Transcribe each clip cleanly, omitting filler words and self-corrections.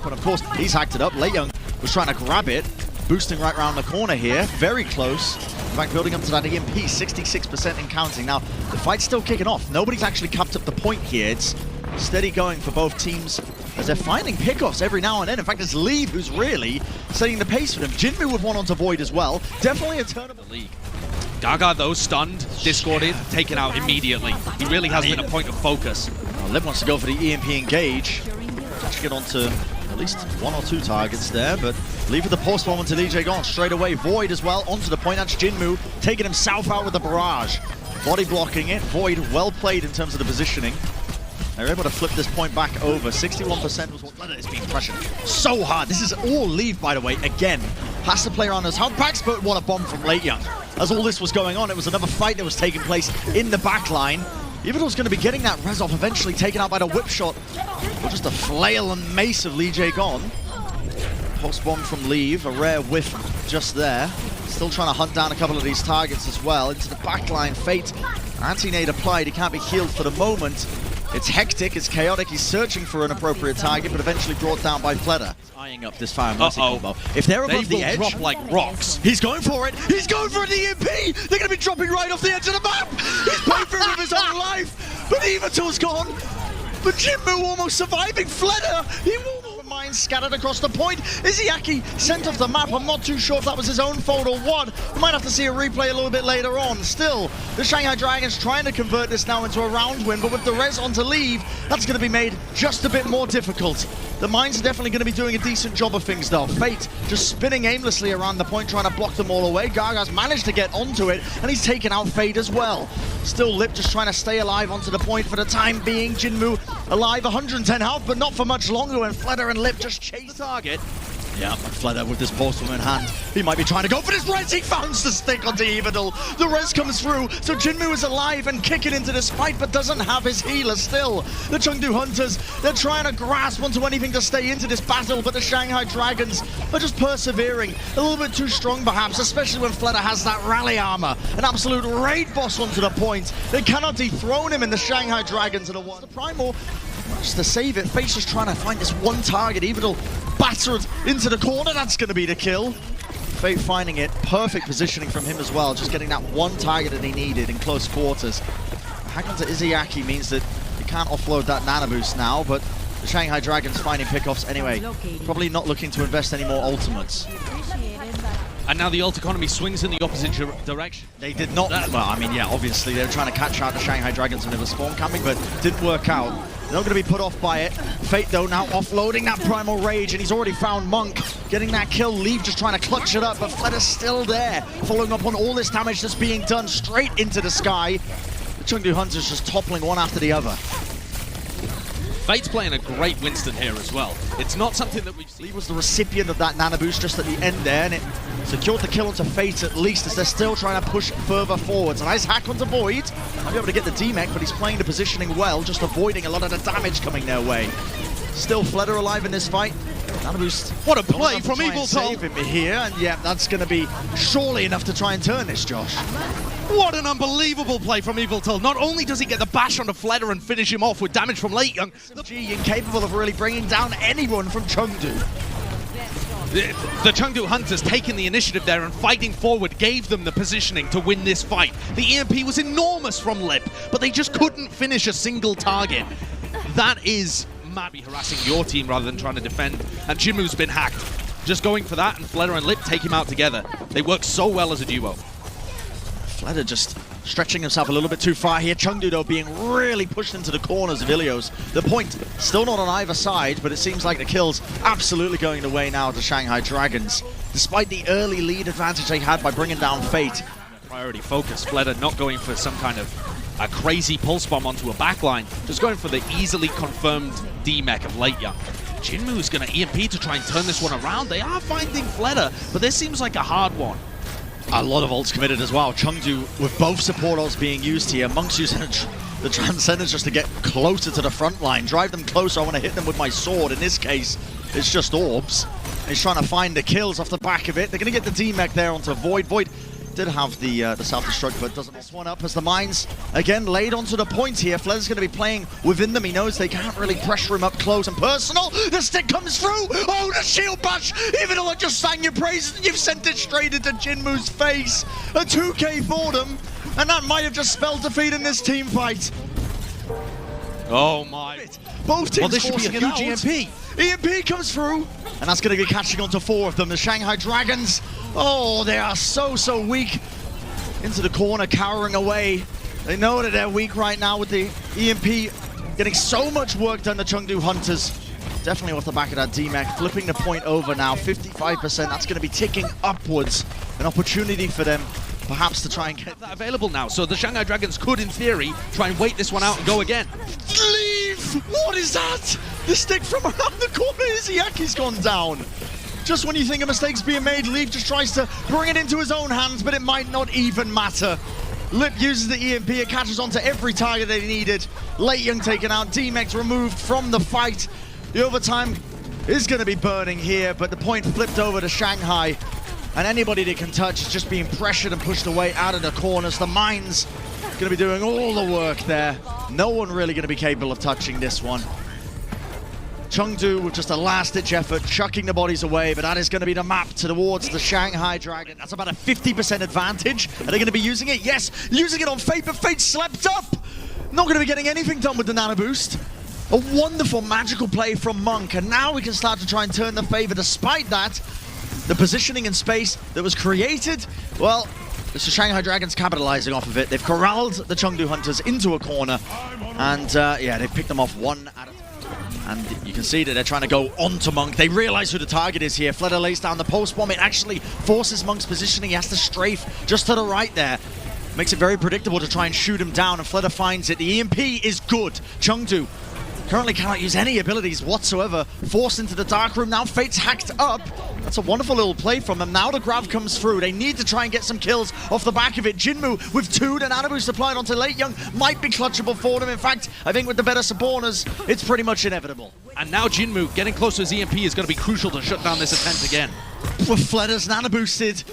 up, and of course, he's hacked it up. Leiyang was trying to grab it, boosting right around the corner here, very close. In fact, building up to that EMP, 66% and counting. Now, the fight's still kicking off. Nobody's actually capped up the point here. It's steady going for both teams as they're finding pickoffs every now and then. In fact, it's Leave who's really setting the pace for them. Jinmu with one onto Void as well. Definitely a turn of the league. Gaga, though, stunned, discorded, taken out immediately. He really has been a point of focus. Liv wants to go for the EMP engage. To get onto at least one or two targets there, but Leave with the pulse bomb onto DJ Gon straight away. Void as well onto the point. That's Jinmu taking himself out with the barrage. Body blocking it. Void well played in terms of the positioning. They're able to flip this point back over. 61% was what Leonard is being pressured so hard. This is all Leave, by the way. Again, has to play around his hard backs, but what a bomb from Leiyang. As all this was going on, it was another fight that was taking place in the back line. Yverdal's going to be getting that res off eventually, taken out by the whip shot. Or just a flail and mace of Lee Jae-gon. Pulse bomb from Leave, a rare whiff just there. Still trying to hunt down a couple of these targets as well. Into the back line, Fate. Anti-nade applied, he can't be healed for the moment. It's hectic, it's chaotic, he's searching for an appropriate target, but eventually brought down by Fleder. Eyeing up this Fire Mercy combo. If they're above the edge, drop like rocks. He's going for it! He's going for an EMP! They're going to be dropping right off the edge of the map! He's paying for it with his own life! But Yverdal's gone! But Jinmu almost surviving! Fleder! He will mine scattered across the point. Izayaki sent off the map. I'm not too sure if that was his own fault or what. We might have to see a replay a little bit later on. Still, the Shanghai Dragons trying to convert this now into a round win, but with the res on to Leave, that's going to be made just a bit more difficult. The mines are definitely going to be doing a decent job of things though. Fate just spinning aimlessly around the point, trying to block them all away. Gaga's managed to get onto it, and he's taken out Fate as well. Still Lip just trying to stay alive onto the point for the time being. Jinmu alive, 110 health, but not for much longer when Fleder and Lip just chase the target. Yeah, but Fleder with this pulse bomb in hand. He might be trying to go for this res. He founds the stick onto Yverdal. The res comes through, so Jinmu is alive and kicking into this fight, but doesn't have his healer still. The Chengdu Hunters, they're trying to grasp onto anything to stay into this battle, but the Shanghai Dragons are just persevering. A little bit too strong, perhaps, especially when Fleder has that rally armor. An absolute raid boss onto the point. They cannot dethrone him in the Shanghai Dragons are the one. The Primal, just to save it, Fate's just trying to find this one target. Yverdal battered into the corner, that's going to be the kill. Fate finding it, perfect positioning from him as well, just getting that one target that he needed in close quarters. Hack onto Izayaki means that he can't offload that nano boost now, but the Shanghai Dragons finding pickoffs anyway. Probably not looking to invest any more ultimates. And now the ult economy swings in the opposite direction. They did not, well, I mean, yeah, obviously they were trying to catch out the Shanghai Dragons when they were spawn camping, but didn't work out. They're not going to be put off by it. Fate, though, now offloading that Primal Rage, and he's already found Monk. Getting that kill, Leave just trying to clutch it up, but Fleder's still there. Following up on all this damage that's being done straight into the sky. The Chengdu Hunters just toppling one after the other. Fate's playing a great Winston here as well. It's not something that we've seen. Lee was the recipient of that nano boost just at the end there, and it secured the kill onto Fate at least as they're still trying to push further forwards. A nice hack onto Void. Might be able to get the D-Mech, but he's playing the positioning well, just avoiding a lot of the damage coming their way. Still Fleder alive in this fight. Nano boost. What a play from Yverdal. Save him here, and yeah, that's going to be surely enough to try and turn this, Josh. What an unbelievable play from Yverdal. Not only does he get the bash onto Fleder and finish him off with damage from Leiyang, incapable of really bringing down anyone from Chengdu. The Chengdu Hunters taking the initiative there and fighting forward gave them the positioning to win this fight. The EMP was enormous from Lip, but they just couldn't finish a single target. That is maybe harassing your team rather than trying to defend, and Jinmu's been hacked. Just going for that, and Fleder and Lip take him out together. They work so well as a duo. Fleder just stretching himself a little bit too far here. Chengdu, though, being really pushed into the corners of Ilios. The point still not on either side, but it seems like the kill's absolutely going the way now of the Shanghai Dragons. Despite the early lead advantage they had by bringing down Fate. Priority focus. Fleder not going for some kind of a crazy pulse bomb onto a backline, just going for the easily confirmed D-Mech of Leiyang. Jinmu's going to EMP to try and turn this one around. They are finding Fleder, but this seems like a hard one. A lot of ults committed as well. Chengdu with both support ults being used here. Monk's using the Transcendence just to get closer to the front line. Drive them closer. I want to hit them with my sword. In this case, it's just orbs. He's trying to find the kills off the back of it. They're going to get the D-Mech there onto Void. Void Did have the self-destruct, but doesn't miss one up as the mines, again, laid onto the point here. Fleder's going to be playing within them. He knows they can't really pressure him up close and personal. The stick comes through. Oh, the shield bash. Even though I just sang your praises, you've sent it straight into Jinmu's face. A 2K for them, and that might have just spelled defeat in this team fight. Oh my. Both teams well, this should be a forcing huge it out. EMP. EMP comes through, and that's going to be catching on to 4 of them. The Shanghai Dragons, oh, they are so weak. Into the corner, cowering away. They know that they're weak right now with the EMP getting so much work done. The Chengdu Hunters, definitely off the back of that DMAC, flipping the point over now, 55%. That's going to be ticking upwards. An opportunity for them, perhaps, to try and get that available now. So the Shanghai Dragons could, in theory, try and wait this one out and go again. Leave! What is that? The stick from around the corner. Iziaki's gone down. Just when you think a mistake's being made, Leaf just tries to bring it into his own hands, but it might not even matter. Lip uses the EMP, it catches onto every target that he needed. Late Young taken out, D-Mex removed from the fight. The overtime is going to be burning here, but the point flipped over to Shanghai. And anybody they can touch is just being pressured and pushed away out of the corners. The mines going to be doing all the work there. No one really going to be capable of touching this one. Chengdu with just a last-ditch effort, chucking the bodies away, but that is going to be the map towards the Shanghai Dragon. That's about a 50% advantage. Are they going to be using it? Yes, using it on Fate, but Fate slept up. Not going to be getting anything done with the Nano Boost. A wonderful, magical play from Monk, and now we can start to try and turn the favor. Despite that, the positioning in space that was created, well, it's the Shanghai Dragons capitalizing off of it. They've corralled the Chengdu Hunters into a corner, and yeah, they've picked them off one at a time. And you can see that they're trying to go onto Monk. They realize who the target is here. Fleder lays down the post bomb. It actually forces Monk's positioning. He has to strafe just to the right there. Makes it very predictable to try and shoot him down, and Fleder finds it. The EMP is good. Chengdu currently cannot use any abilities whatsoever. Forced into the dark room. Now Fate's hacked up. That's a wonderful little play from them. Now the grab comes through. They need to try and get some kills off the back of it. Jinmu with 2, the Nano Boost applied onto Late Young might be clutchable for them. In fact, I think with the better supporters, it's pretty much inevitable. And now Jinmu getting close to his EMP is going to be crucial to shut down this attempt again. Fleder's Nano Boosted.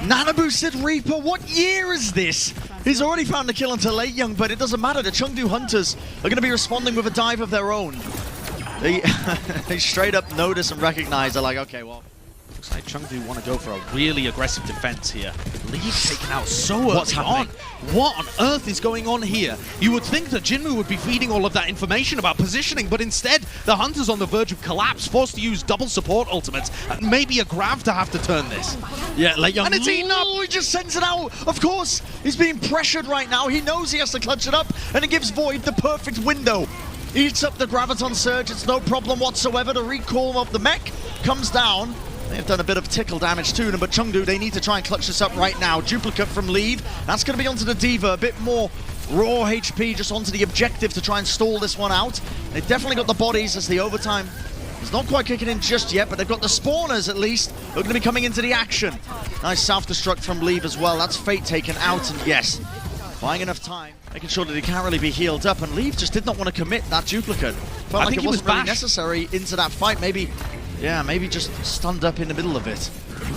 Nano Boosted Reaper, what year is this? He's already found the kill onto Late Young, but it doesn't matter. The Chengdu Hunters are going to be responding with a dive of their own. They straight up notice and recognize. They're like, okay, well, looks like Chengdu want to go for a really aggressive defense here. Leave taken out so early on. What on earth is going on here? You would think that Jinmu would be feeding all of that information about positioning, but instead, the Hunter's on the verge of collapse, forced to use double support ultimates, and maybe a Grav to have to turn this. Yeah, Late Young. And it's eaten up. He just sends it out. Of course, he's being pressured right now. He knows he has to clutch it up, and it gives Void the perfect window. Eats up the Graviton Surge. It's no problem whatsoever. The recall of the mech comes down. They've done a bit of tickle damage to them, but Chengdu, they need to try and clutch this up right now. Duplicate from Leave. That's going to be onto the Diva. A bit more raw HP just onto the objective to try and stall this one out. They've definitely got the bodies as the overtime is not quite kicking in just yet, but they've got the spawners at least who are going to be coming into the action. Nice self-destruct from Leave as well. That's Fate taken out, and yes, buying enough time, making sure that he can't really be healed up, and Leave just did not want to commit that duplicate. Felt like it wasn't really necessary into that fight. Maybe just stunned up in the middle of it.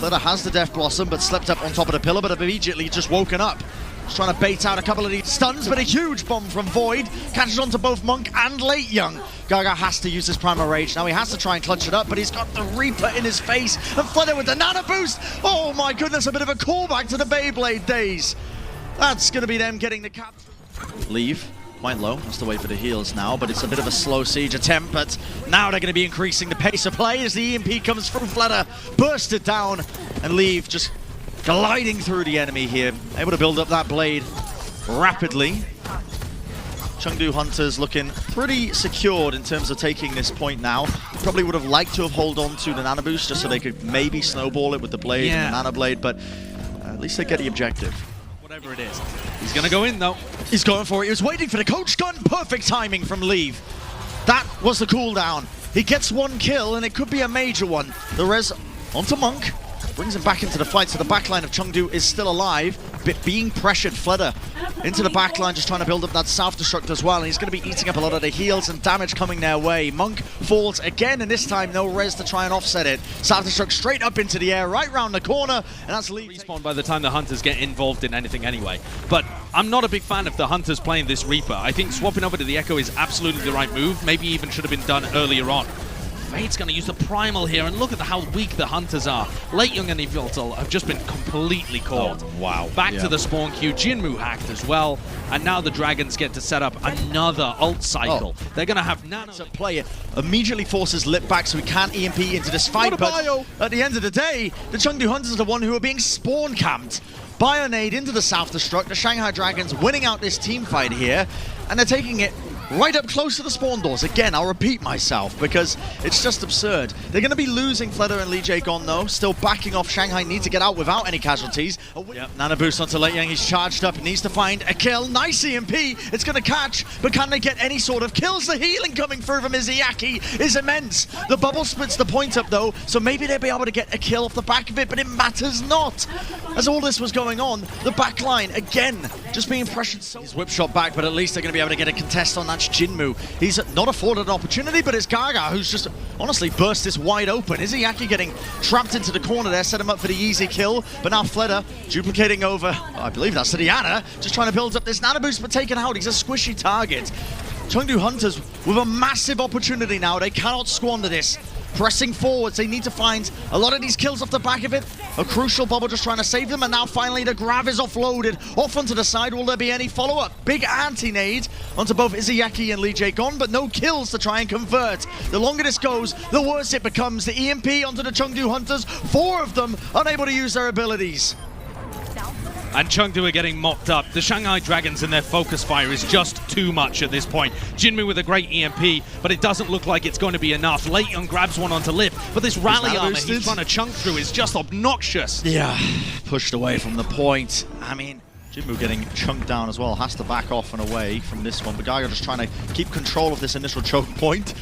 Fleder has the Death Blossom, but slept up on top of the pillar, but immediately just woken up. Just trying to bait out a couple of these stuns, but a huge bomb from Void catches onto both Monk and Late Young. Gaga has to use his Primal Rage. Now he has to try and clutch it up, but he's got the Reaper in his face, and Fleder with the Nano Boost. Oh my goodness, a bit of a callback to the Beyblade days. That's going to be them getting the cap. Leave. Quite low, has to wait for the heals now, but it's a bit of a slow siege attempt, but now they're going to be increasing the pace of play as the EMP comes from Fleder, burst it down, and Leave just gliding through the enemy here, able to build up that blade rapidly. Chengdu Hunters looking pretty secured in terms of taking this point now. Probably would have liked to have held on to the Nano Boost just so they could maybe snowball it with the blade and the Nano Blade, but at least they get the objective. Whatever it is. He's going to go in, though. He's going for it. He was waiting for the coach gun. Perfect timing from Leave. That was the cooldown. He gets one kill, and it could be a major one. The res onto Monk. brings him back into the fight, so the backline of Chengdu is still alive, but being pressured. Fleder into the backline, just trying to build up that self-destruct as well, and he's going to be eating up a lot of the heals and damage coming their way. Monk falls again, and this time no res to try and offset it. Self-destruct straight up into the air, right round the corner, and that's Lee. Respawn by the time the Hunters get involved in anything anyway. But I'm not a big fan of the Hunters playing this Reaper. I think swapping over to the Echo is absolutely the right move, maybe even should have been done earlier on. Fade's going to use the Primal here, and look at how weak the Hunters are. Late Young and Yveltal have just been completely caught. Oh, wow. Back to the spawn queue, Jinmu hacked as well, and now the Dragons get to set up another ult cycle. They're going to have Nano. Play it immediately forces Lip back so he can't EMP into this fight, but at the end of the day, the Chengdu Hunters are the one who are being spawn camped. Bionade into the self-destruct, the Shanghai Dragons winning out this team fight here, and they're taking it right up close to the spawn doors. Again, I'll repeat myself because it's just absurd. They're going to be losing Fleder and Lee Jae-gon though, still backing off. Shanghai need to get out without any casualties. Nano boost onto Late Young, he's charged up, needs to find a kill. Nice EMP, it's going to catch, but can they get any sort of kills? The healing coming through from Izayaki is immense. The bubble splits the point up though, so maybe they'll be able to get a kill off the back of it, but it matters not. As all this was going on, the back line, again, just being pressured. He's whip shot back, but at least they're going to be able to get a contest on that. Jinmu. He's not afforded an opportunity, but it's Gaga who's just honestly burst this wide open. Izayaki getting trapped into the corner there, set him up for the easy kill, but now Fleder duplicating over, I believe that's to Diana, just trying to build up this nano boost, but taken out. He's a squishy target. Chengdu Hunters with a massive opportunity now. They cannot squander this. Pressing forwards, they need to find a lot of these kills off the back of it. A crucial bubble just trying to save them, and now finally the grab is offloaded. Off onto the side, will there be any follow-up? Big anti-nade onto both Izayaki and Lee Jae-gon, but no kills to try and convert. The longer this goes, the worse it becomes. The EMP onto the Chengdu Hunters, 4 of them unable to use their abilities. And Chengdu are getting mopped up. The Shanghai Dragons and their focus fire is just too much at this point. Jinmu with a great EMP, but it doesn't look like it's going to be enough. Late Young grabs one onto Lip, but this rally armor he's trying to chunk through is just obnoxious. Yeah, pushed away from the point. I mean, Jinmu getting chunked down as well, has to back off and away from this one. But Gaga just trying to keep control of this initial choke point.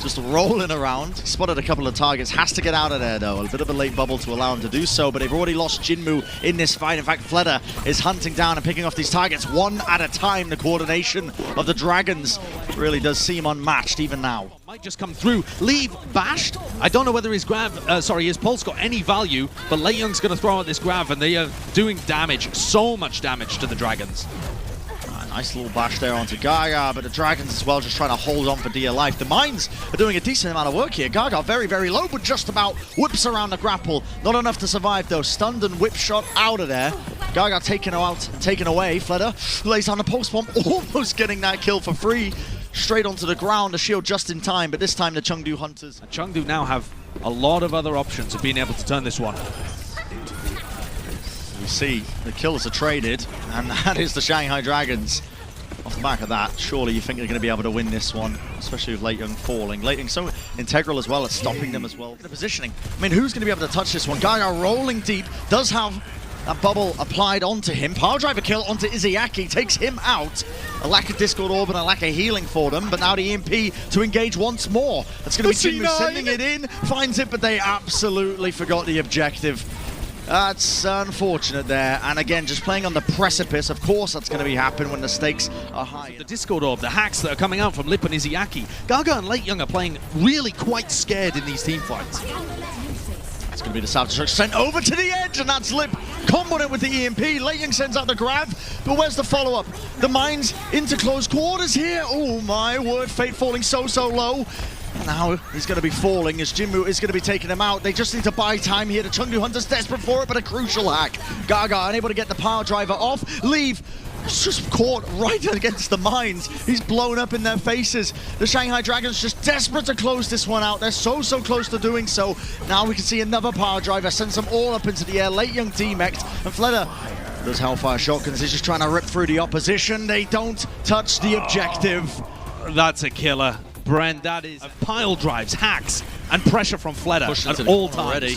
Just rolling around. He spotted a couple of targets, has to get out of there though. A bit of a late bubble to allow him to do so, but they've already lost Jinmu in this fight. In fact, Fleder is hunting down and picking off these targets one at a time. The coordination of the Dragons really does seem unmatched even now. Might just come through. Leave bashed. I don't know whether his grab, his pulse got any value, but Lei Young's going to throw out this grab, and they are doing damage, so much damage to the Dragons. Nice little bash there onto Gaga, but the Dragons as well just trying to hold on for dear life. The Mines are doing a decent amount of work here. Gaga very, very low, but just about whips around the grapple. Not enough to survive though. Stunned and whip shot out of there. Gaga taken out and taken away. Fleder lays on the pulse bomb, almost getting that kill for free. Straight onto the ground, a shield just in time, but this time the Chengdu Hunters. And Chengdu now have a lot of other options of being able to turn this one. We see the kills are traded, and that is the Shanghai Dragons. Off the back of that, surely you think they're going to be able to win this one, especially with Late Young falling. Late Young so integral as well at stopping them as well. The positioning. I mean, who's going to be able to touch this one? Gaga rolling deep, does have that bubble applied onto him. Power driver kill onto Izayaki, takes him out. A lack of Discord Orb and a lack of healing for them, but now the EMP to engage once more. That's going to be Jinmu sending it in, finds it, but they absolutely forgot the objective. That's unfortunate there, and again, just playing on the precipice. Of course that's going to be happen when the stakes are high. The Discord Orb, the hacks that are coming out from Lip and Izayaki. Gaga and Late Young are playing really quite scared in these team fights. It's going to be the self-destruct sent over to the edge, and that's Lip comboing it with the EMP. Late Young sends out the grab, but where's the follow-up? The Mines into close quarters here. Oh my word, Fate falling so low. Now he's going to be falling as Jinmu is going to be taking him out. They just need to buy time here. The Chengdu Hunters desperate for it, but a crucial hack. Gaga unable to get the power driver off. Leave just caught right against the Mines. He's blown up in their faces. The Shanghai Dragons just desperate to close this one out. They're so close to doing so. Now we can see another power driver sends them all up into the air. Late Young teammates, and Fleder does Hellfire Shotguns. He's just trying to rip through the opposition. They don't touch the objective. That's a killer. Brent, that is pile drives, hacks, and pressure from Fleder at all times. Already.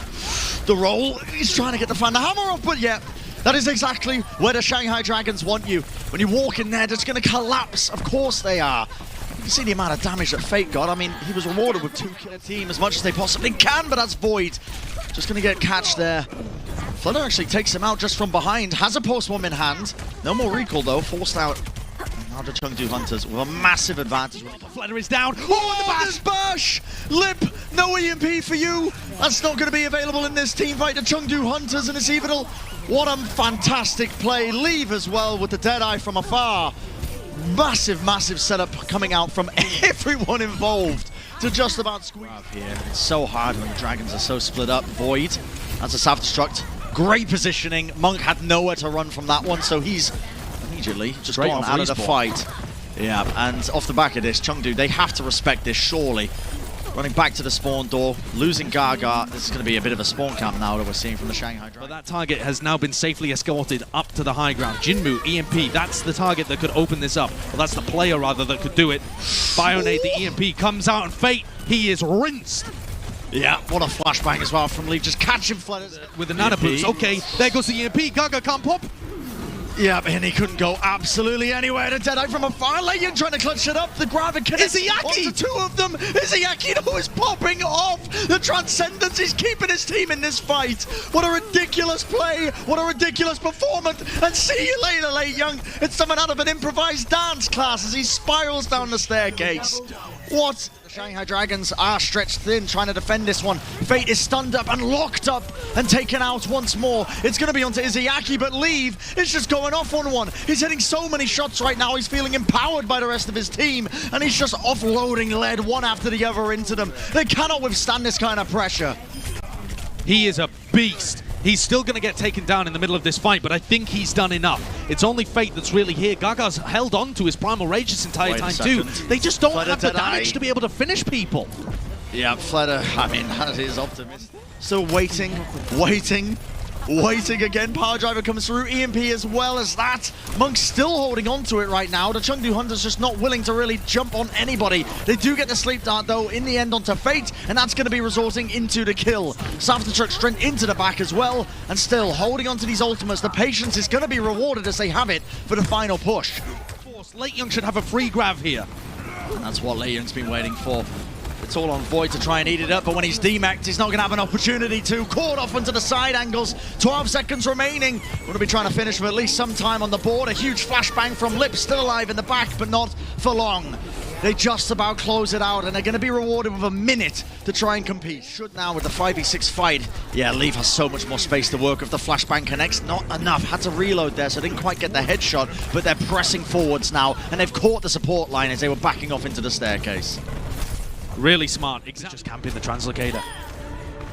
The roll, he's trying to get the hammer off, but yeah, that is exactly where the Shanghai Dragons want you. When you walk in there, it's going to collapse. Of course they are. You can see the amount of damage that Fate got. I mean, he was rewarded with 2 killer team as much as they possibly can, but that's void. Just gonna get catch there. Flutter actually takes him out just from behind, has a post-bomb in hand. No more recall though, forced out. Now the Chengdu Hunters with a massive advantage. Flutter is down. Oh, this bash! Lip, no EMP for you. That's not going to be available in this team fight. The Chengdu Hunters and his Evil. What a fantastic play. Leave as well with the Deadeye from afar. Massive, massive setup coming out from everyone involved to just about squeeze up here. It's so hard when the Dragons are so split up. Void, that's a self-destruct. Great positioning. Monk had nowhere to run from that one, so he's immediately just gone out of the fight. Yeah, and off the back of this, Chengdu, they have to respect this, surely. Running back to the spawn door, losing Gaga. This is going to be a bit of a spawn camp now that we're seeing from the Shanghai Dragons. But that target has now been safely escorted up to the high ground. Jinmu, EMP, that's the target that could open this up. Well, that's the player, rather, that could do it. Bionade, the EMP, comes out, and Fate, he is rinsed. Yeah, what a flashbang as well from Leaf. Just catching Flutters with the nanoboots. Okay, there goes the EMP. Gaga can't pop. Yeah, and he couldn't go absolutely anywhere. The Deadeye from afar. Leyan trying to clutch it up. The Gravic connects onto two of them. Izayaki though is popping off. The Transcendence is keeping his team in this fight. What a ridiculous play. What a ridiculous performance. And see you later, Lei Young. It's someone out of an improvised dance class as he spirals down the staircase. What? The Shanghai Dragons are stretched thin trying to defend this one. Fate is stunned up and locked up and taken out once more. It's going to be onto Izayaki, but Leave is just going off on one. He's hitting so many shots right now. He's feeling empowered by the rest of his team, and he's just offloading lead one after the other into them. They cannot withstand this kind of pressure. He is a beast. He's still going to get taken down in the middle of this fight, but I think he's done enough. It's only Fate that's really here. Gaga's held on to his Primal Rage this entire time too. They just don't have the damage to be able to finish people. Yeah, Flutter, I mean, that is optimistic. Still waiting again. Power Driver comes through, EMP as well as that. Monk's still holding on to it right now. The Chengdu Hunters just not willing to really jump on anybody. They do get the Sleep Dart though in the end onto Fate, and that's going to be resorting into the kill. Self-destruct strength into the back as well, and still holding on to these ultimates. The patience is going to be rewarded as they have it for the final push. Lei Young should have a free grab here. And that's what Lei Young's been waiting for. It's all on Void to try and eat it up, but when he's demacked, he's not going to have an opportunity to. Caught off onto the side angles. 12 seconds remaining. We're going to be trying to finish for at least some time on the board. A huge flashbang from Lip, still alive in the back, but not for long. They just about close it out, and they're going to be rewarded with a minute to try and compete. Should now with the 5v6 fight. Yeah, Leaf has so much more space to work. If the flashbang connects, not enough. Had to reload there, so didn't quite get the headshot, but they're pressing forwards now, and they've caught the support line as they were backing off into the staircase. Really smart. Just camping the translocator.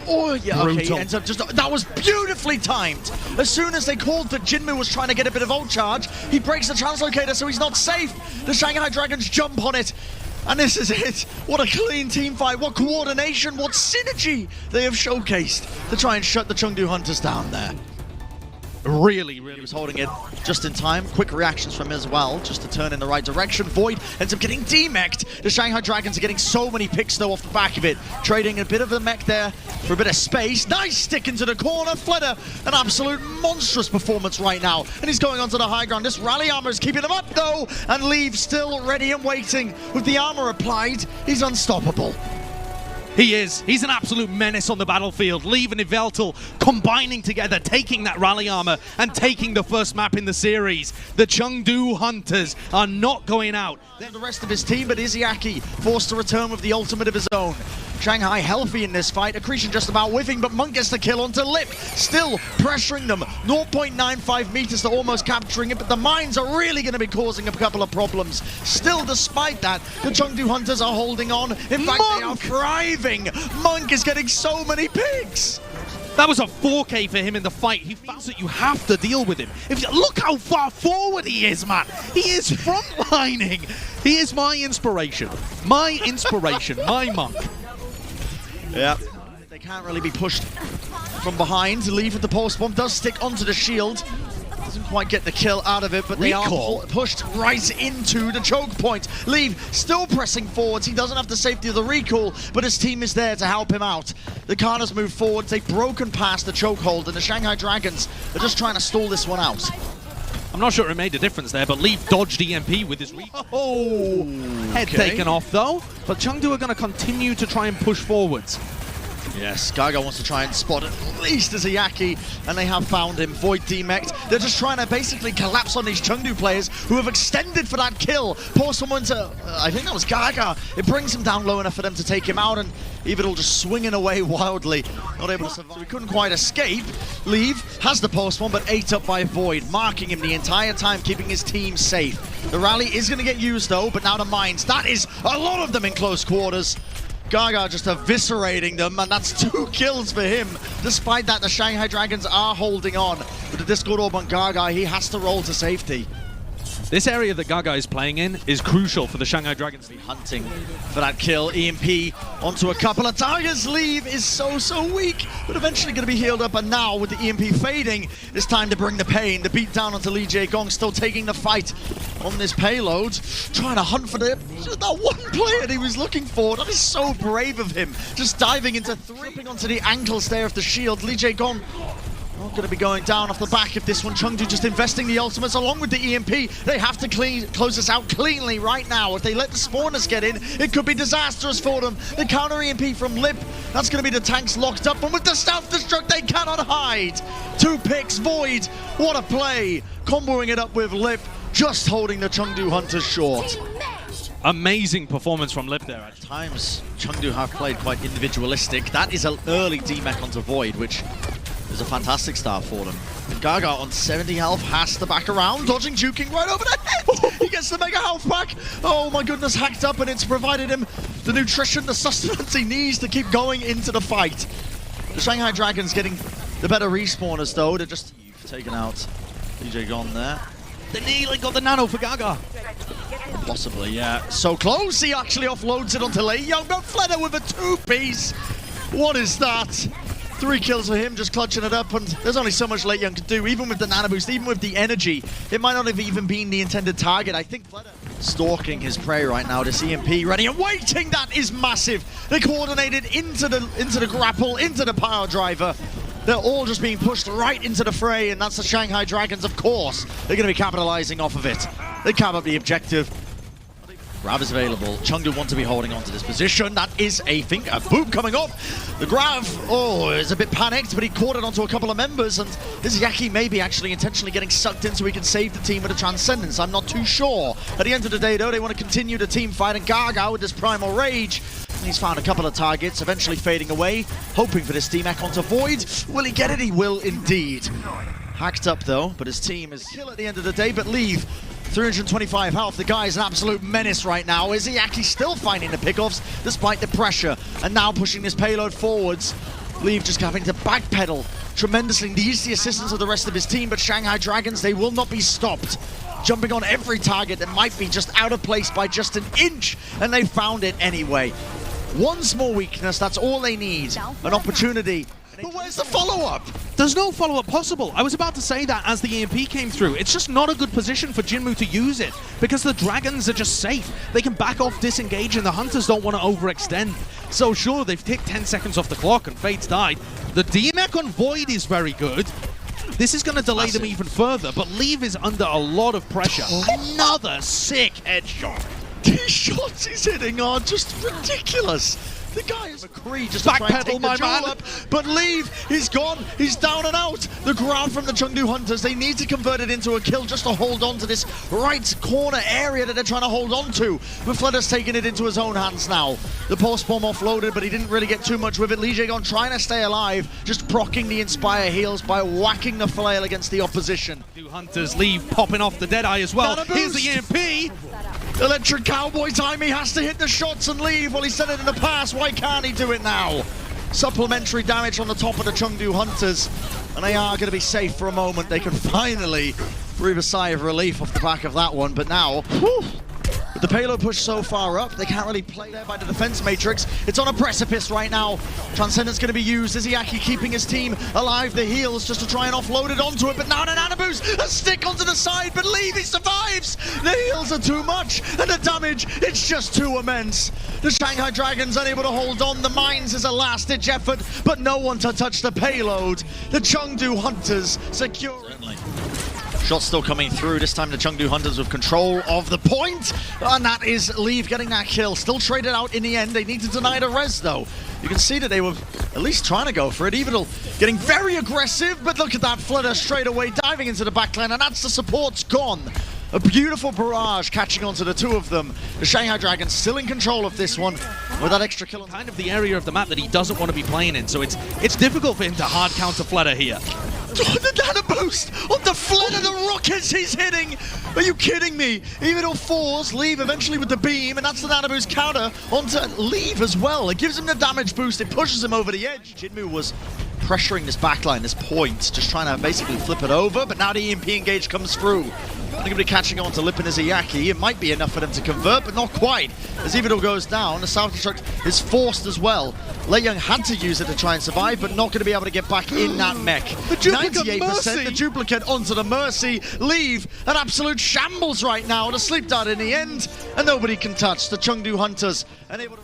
Oh, yeah, okay, he ends up just... That was beautifully timed. As soon as they called that Jinmu was trying to get a bit of ult charge, he breaks the translocator, so he's not safe. The Shanghai Dragons jump on it. And this is it. What a clean team fight. What coordination, what synergy they have showcased to try and shut the Chengdu Hunters down there. Really he was holding it just in time. Quick reactions from him as well, just to turn in the right direction. Void ends up getting demech'd. The Shanghai Dragons are getting so many picks though off the back of it. Trading a bit of a mech there for a bit of space. Nice stick into the corner. Flutter, an absolute monstrous performance right now. And he's going onto the high ground. This rally armor is keeping him up though. And Leave still ready and waiting. With the armor applied, he's unstoppable. He is. He's an absolute menace on the battlefield. Leave and Yveltal combining together, taking that rally armor and taking the first map in the series. The Chengdu Hunters are not going out. Then the rest of his team, but Izayaki forced to return with the ultimate of his own. Shanghai healthy in this fight. Accretion just about whiffing, but Monk gets the kill onto Lip. Still pressuring them. 0.95 meters to almost capturing it, but the mines are really going to be causing a couple of problems. Still, despite that, the Chengdu Hunters are holding on. In fact, they are thriving. Monk is getting so many picks. That was a 4K for him in the fight. He feels that you have to deal with him. Look how far forward he is, man. He is frontlining. He is my inspiration. My inspiration. My Monk. Yeah. They can't really be pushed from behind. Leave with the pulse bomb does stick onto the shield. Doesn't quite get the kill out of it, but they are pushed right into the choke point. Leave still pressing forwards. He doesn't have the safety of the recall, but his team is there to help him out. The Carters move forwards. They've broken past the chokehold, and the Shanghai Dragons are just trying to stall this one out. I'm not sure it made a difference there, but Leaf dodged EMP with his recall. Oh, head taken off though. But Chengdu are going to continue to try and push forwards. Yes, Gaga wants to try and spot at least a Ziyaki, and they have found him. Void demeched. They're just trying to basically collapse on these Chengdu players who have extended for that kill. Pour someone to, I think that was Gaga. It brings him down low enough for them to take him out, and Evil just swinging away wildly. Not able to survive. So he couldn't quite escape. Leave has the post one, but ate up by Void, marking him the entire time, keeping his team safe. The rally is going to get used though, but now the mines. That is a lot of them in close quarters. Gaga just eviscerating them, and that's 2 kills for him. Despite that, the Shanghai Dragons are holding on. With the Discord Orb on Gaga, he has to roll to safety. This area that Gaga is playing in is crucial for the Shanghai Dragons. Hunting for that kill. EMP onto a couple of targets. Leave is so weak, but eventually going to be healed up. And now with the EMP fading, it's time to bring the pain. The beat down onto Lee Jae-gong, still taking the fight on this payload. Trying to hunt for that one player that he was looking for. That is so brave of him. Just diving into 3. Tripping onto the ankles there of the shield. Lee Jae-gong not going to be going down off the back of this one. Chengdu just investing the ultimates along with the EMP. They have to close this out cleanly right now. If they let the spawners get in, it could be disastrous for them. The counter EMP from Lip, that's going to be the tanks locked up. And with the self-destruct, they cannot hide. 2 picks, Void. What a play. Comboing it up with Lip, just holding the Chengdu Hunters short. Amazing performance from Lip there. At times, Chengdu have played quite individualistic. That is an early D-Mech onto Void, which is a fantastic start for them. And Gaga on 70 health has to back around, dodging, juking right over the head. He gets the mega health back. Oh my goodness, hacked up, and it's provided him the nutrition, the sustenance he needs to keep going into the fight. The Shanghai Dragons getting the better respawners though. They're just taken out. DJ gone there. They nearly got the nano for Gaga. Possibly, yeah. So close. He actually offloads it onto Lei Young, but Fleder with a 2-piece. What is that? 3 kills for him, just clutching it up, and there's only so much Lei Young can do, even with the nano boost, even with the energy. It might not have even been the intended target. I think Fleder stalking his prey right now. This EMP ready and waiting. That is massive. They coordinated into the grapple, into the power driver. They're all just being pushed right into the fray, and that's the Shanghai Dragons, of course. They're going to be capitalizing off of it. They cap up the objective. Grab is available. Chengdu want to be holding on to this position. That is a boom coming off. The Grav, is a bit panicked, but he caught it onto a couple of members, and this Yaki may be actually intentionally getting sucked in so he can save the team with a Transcendence. I'm not too sure. At the end of the day, though, they want to continue the team fight, and Gaga with this Primal Rage. He's found a couple of targets, eventually fading away, hoping for this D-Mech onto Void. Will he get it? He will indeed. Hacked up, though, but his team is kill at the end of the day, but Leave 325 health. The guy is an absolute menace right now. Izayaki still finding the pickoffs despite the pressure, and now pushing this payload forwards. Leave just having to backpedal tremendously. Needs the assistance of the rest of his team, but Shanghai Dragons, they will not be stopped. Jumping on every target that might be just out of place by just an inch, and they found it anyway. One small weakness, that's all they need. An opportunity. But where's the follow-up? There's no follow-up possible. I was about to say that as the EMP came through. It's just not a good position for Jinmu to use it because the Dragons are just safe. They can back off, disengage, and the Hunters don't want to overextend. So sure, they've ticked 10 seconds off the clock and Fate's died. The D-Mech on Void is very good. This is going to delay them even further, but Leave is under a lot of pressure. Another sick headshot. These shots he's hitting are just ridiculous. The guy is McCree just to try and take the duel up, but Leave, he's gone, he's down and out. The ground from the Chengdu Hunters, they need to convert it into a kill just to hold on to this right corner area that they're trying to hold on to. But Fleder's taking it into his own hands now. The pulse bomb offloaded, but he didn't really get too much with it. Lee Jae-gong trying to stay alive, just proccing the Inspire heals by whacking the flail against the opposition. Hunters, Leave popping off the Deadeye as well. Here's the EMP. Electric Cowboy time, he has to hit the shots and Leave. Well, he said it in the past, why can't he do it now? Supplementary damage on the top of the Chengdu Hunters, and they are going to be safe for a moment. They can finally breathe a sigh of relief off the back of that one, but now, with the payload push so far up, they can't really play there by the defense matrix. It's on a precipice right now. Transcendence going to be used. Izayaki keeping his team alive. The heals just to try and offload it onto it, but now an Anaboost, a stick onto the side, but Leave, he survives. The heals are too much, and the damage, it's just too immense. The Shanghai Dragons unable to hold on. The mines is a last-ditch effort, but no one to touch the payload. The Chengdu Hunters secure. Shots still coming through. This time the Chengdu Hunters with control of the point. And that is Leave getting that kill. Still traded out in the end. They need to deny the res though. You can see that they were at least trying to go for it. Evil getting very aggressive, but look at that flutter straight away, diving into the backline, and that's the support's gone. A beautiful barrage catching onto the two of them. The Shanghai Dragons still in control of this one with that extra kill. Kind of the area of the map that he doesn't want to be playing in, so it's difficult for him to hard counter Flutter here. The nano boost on the Flutter, the rockets he's hitting. Are you kidding me? Even though falls, Leave eventually with the beam, and that's the nano boost counter onto Leave as well. It gives him the damage boost, it pushes him over the edge. Jinmu was pressuring this backline, this point, just trying to basically flip it over, but now the EMP engage comes through. I think he'll be catching on to Lip and Izayaki. It might be enough for them to convert, but not quite. As Evil goes down, the self-destruct is forced as well. Lei Young had to use it to try and survive, but not going to be able to get back in that mech. The duplicate 98%, Mercy. the duplicate onto the Mercy. Leave an absolute shambles right now. The sleep dart in the end, and nobody can touch the Chengdu Hunters. And able to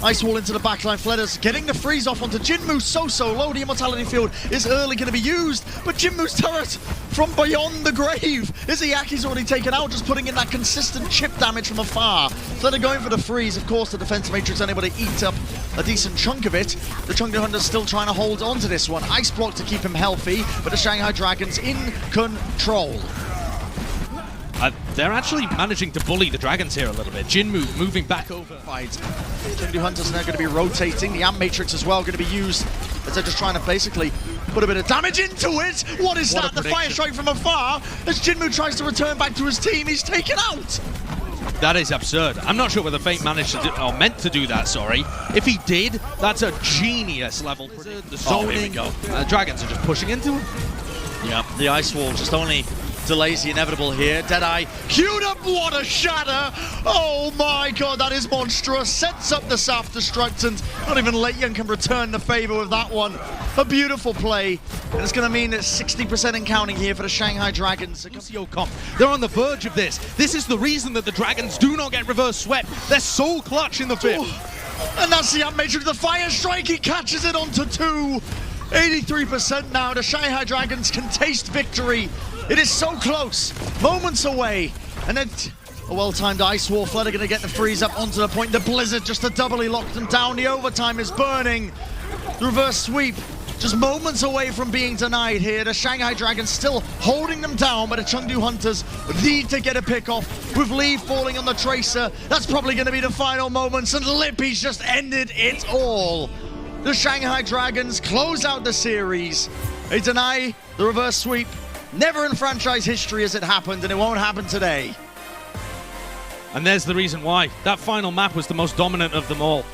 Ice Wall into the backline. Fledders getting the freeze off onto Jinmu so low. The Immortality Field is early going to be used, but Jinmu's turret from beyond the grave. Izayaki's already taken out, just putting in that consistent chip damage from afar. Fledder going for the freeze. Of course, the defense matrix unable to eat up a decent chunk of it. The Chengdu Hunters still trying to hold on to this one. Ice block to keep him healthy, but the Shanghai Dragons in control. They're actually managing to bully the Dragons here a little bit. Jinmu moving back over. Chengdu Hunters are now going to be rotating. The Amp Matrix as well going to be used as they're just trying to basically put a bit of damage into it. What is that? The fire strike from afar as Jinmu tries to return back to his team. He's taken out. That is absurd. I'm not sure whether Fate managed to do, or meant to do that, sorry. If he did, that's a genius level. The zoning. Here we go. The Dragons are just pushing into him. Yeah, the Ice Wall just only delays the inevitable here. Deadeye queued up, what a shatter! Oh my god, that is monstrous. Sets up the self-destruct, and not even Lei Young can return the favor with that one. A beautiful play, and it's going to mean it's 60% in counting here for the Shanghai Dragons. They're on the verge of this. This is the reason that the Dragons do not get reverse swept. They're so clutch in the fifth. And that's the Amp Matrix, the fire strike, he catches it onto two. 83% now, the Shanghai Dragons can taste victory. It is so close, moments away, and then a well-timed Ice Wall. Fledder going to get the freeze up onto the point. The Blizzard just to doubly lock them down. The overtime is burning. The reverse sweep just moments away from being denied here. The Shanghai Dragons still holding them down, but the Chengdu Hunters need to get a pick off with Lee falling on the Tracer. That's probably going to be the final moments, and Lippy's just ended it all. The Shanghai Dragons close out the series. They deny the reverse sweep. Never in franchise history has it happened, and it won't happen today. And there's the reason why. That final map was the most dominant of them all.